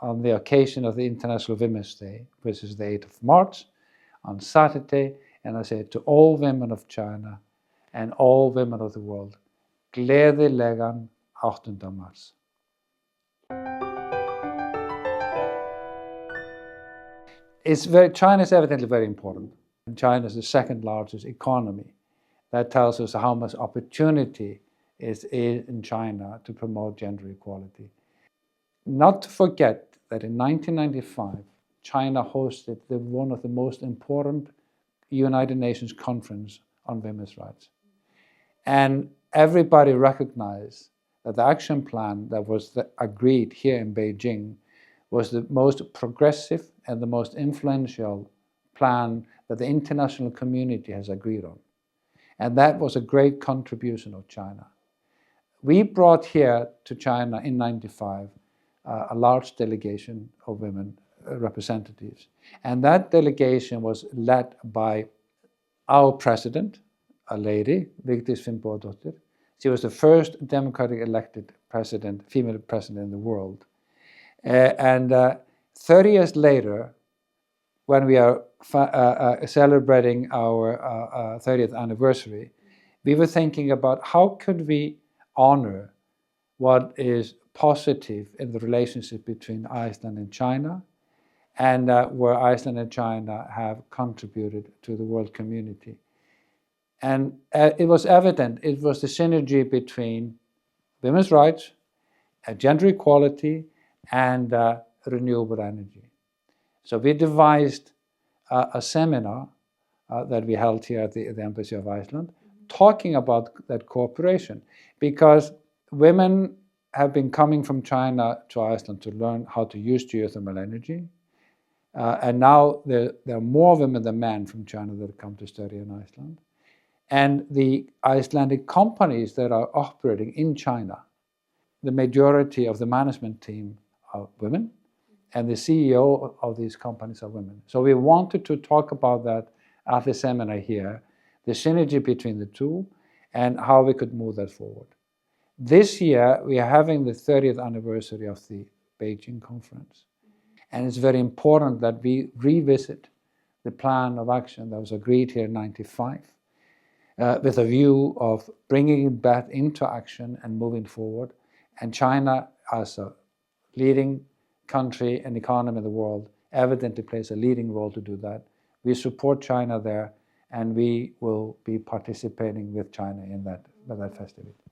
on the occasion of the International Women's Day, which is the 8th of March, on Saturday, and I say to all women of China and all women of the world, gleðilegan 8. mars. China is evidently very important. China is the second largest economy. That tells us how much opportunity is in China to promote gender equality. Not to forget that in 1995, China hosted one of the most important United Nations conference on women's rights. And everybody recognized that the action plan that was agreed here in Beijing was the most progressive and the most influential plan that the international community has agreed on. And that was a great contribution of China. We brought here to China in 1995 a large delegation of women representatives. And that delegation was led by our president, a lady, Vigdis Finnbogadottir. She was the first democratically elected president, female president in the world. And 30 years later, when we are celebrating our 30th anniversary, we were thinking about how could we honor what is positive in the relationship between Iceland and China, and where Iceland and China have contributed to the world community. And it was evident, it was the synergy between women's rights, gender equality, and renewable energy. So we devised a seminar that we held here at the Embassy of Iceland, talking about that cooperation, because women have been coming from China to Iceland to learn how to use geothermal energy. And now there are more women than men from China that come to study in Iceland. And the Icelandic companies that are operating in China, the majority of the management team are women, and the CEO of these companies are women. So we wanted to talk about that at the seminar here, the synergy between the two, and how we could move that forward. This year, we are having the 30th anniversary of the Beijing conference. And it's very important that we revisit the plan of action that was agreed here in 1995, with a view of bringing it back into action and moving forward. And China, as a leading country and economy in the world, evidently plays a leading role to do that. We support China there, and we will be participating with China in that festivity.